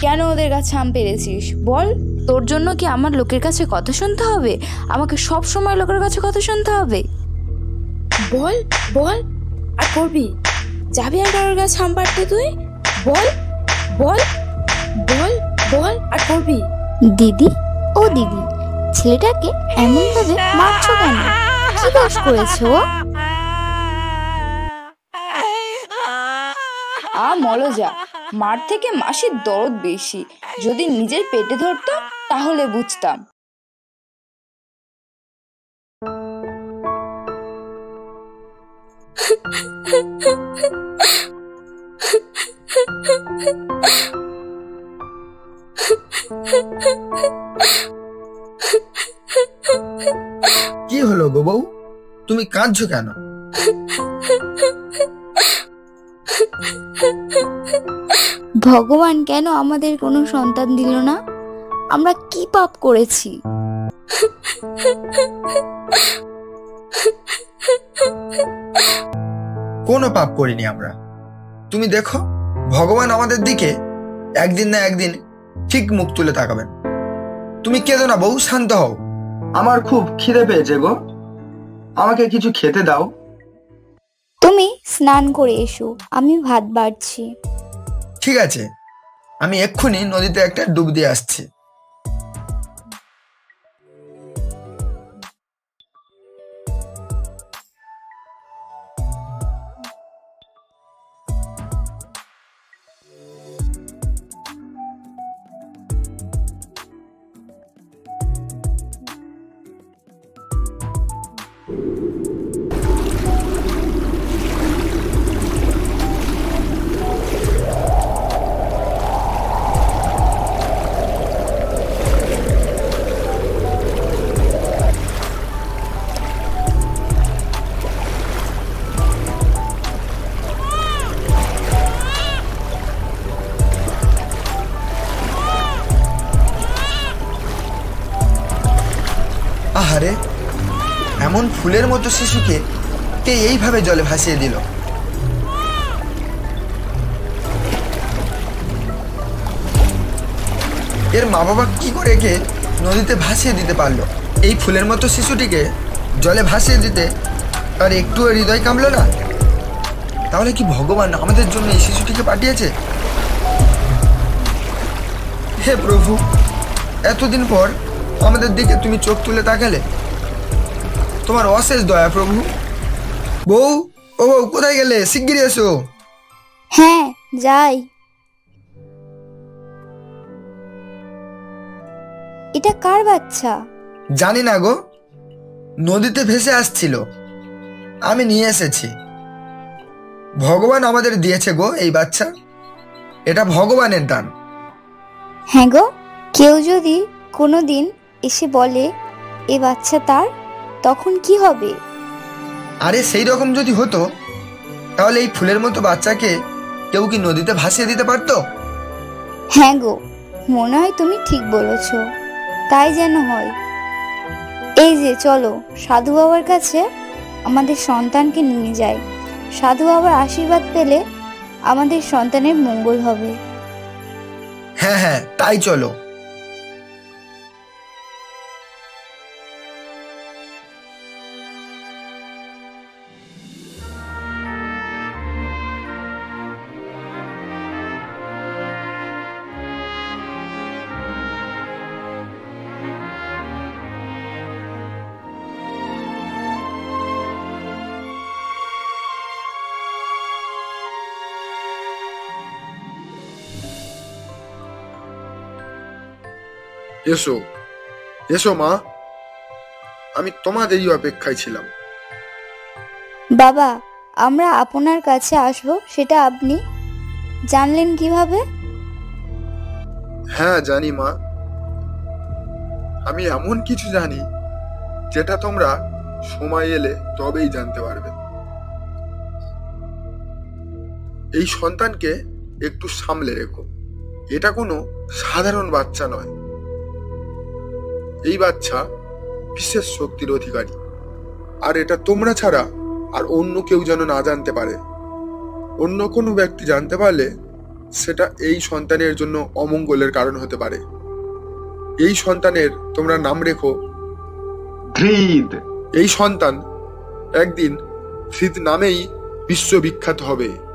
কেন ওদের গাছে আম পেড়েছিস বল? তোর জন্য কি আমার লোকের কাছে কথা শুনতে হবে? আমাকে সব সময় লোকের কাছে কথা শুনতে হবে? বল বল, আর করবি? যাবি আর কারোর গাছে আম পাড়তে তুই? বল বল বল বল, আর করবি? দিদি, ও দিদি, ছেলেটাকে এমন ভাবে মারছো কেন? কি দোষ করেছে ও? মলজা, মার থেকে মাসির দরদ বেশি। যদি নিজের পেটে ধরতো তাহলে বুঝতাম। কি হলো গো বউ, তুমি কাঁদছো কেন? ভগবান কেন আমাদের কোনো সন্তান দিল না? আমরা কি পাপ করেছি? কোনো পাপ করিনি আমরা। তুমি দেখো, ভগবান আমাদের দিকে একদিন না একদিন ঠিক মুখ তুলে তাকাবেন। তুমি কেঁদো না বউ, শান্ত হও। আমার খুব খিদে পেয়েছে গো, আমাকে কিছু খেতে দাও। তুমি স্নান করে এসো, আমি ভাত বাড়ছি। ঠিক আছে, আমি এক্ষুনি নদীতে একটা ডুব দিয়ে আসছি। আহারে, এমন ফুলের মতো শিশুকে কে এইভাবে জলে ভাসিয়ে দিল? এর মা বাবা কি করে একে নদীতে ভাসিয়ে দিতে পারলো? এই ফুলের মতো শিশুটিকে জলে ভাসিয়ে দিতে আর একটু হৃদয় কামলো না? তাহলে কি ভগবান আমাদের জন্য এই শিশুটিকে পাঠিয়েছে? হে প্রভু, এতদিন পর আমাদের দিকে তুমি চোখ তুলে তাকালে, তোমার অশেষ দয়া প্রভু। বউ, ও বউ, কোথায় গেলে? শিগগিরই এসো। হ্যাঁ, যাই। এটা কার বাচ্চা? জানি না গো, নদীতে ভেসে আসছিল, আমি নিয়ে এসেছি। ভগবান আমাদের দিয়েছে গো এই বাচ্চা, এটা ভগবানের দান। হ্যাঁ গো, কেউ যদি কোনোদিন এসে বলে এ বাচ্চা তার, তখন কি হবে? আরে সেই রকম যদি হতো তাহলে এই ফুলের মতো বাচ্চাকে কেউ কি নদীতে ভাসিয়ে দিতে পারতো? হ্যাঁ গো, মনে হয় তুমি ঠিক বলেছ, তাই যেন হয়। এই যে চলো, সাধু বাবার কাছে আমাদের সন্তানকে নিয়ে যাই। সাধু বাবার আশীর্বাদ পেলে আমাদের সন্তানের মঙ্গল হবে। হ্যাঁ হ্যাঁ, তাই চলো। এসো এসো মা, আমি তোমাদেরই অপেক্ষায় ছিলাম। বাবা, আমরা আপনার কাছে আসবো সেটা আপনি জানলেন কিভাবে? হ্যাঁ জানি মা, আমি এমন কিছু জানি যেটা তোমরা সময় এলে তবেই জানতে পারবে। এই সন্তানকে একটু সামলে রেখো, এটা কোনো সাধারণ বাচ্চা নয়। এই বাচ্চা বিশেষ শক্তির অধিকারী, আর এটা তোমরা ছাড়া আর অন্য কেউ যেন না জানতে পারে। অন্য কোনো ব্যক্তি জানতে পারলে সেটা এই সন্তানের জন্য অমঙ্গলের কারণ হতে পারে। এই সন্তানের তোমরা নাম রেখো ধৃত। এই সন্তান একদিন ধৃত নামেই বিশ্ববিখ্যাত হবে।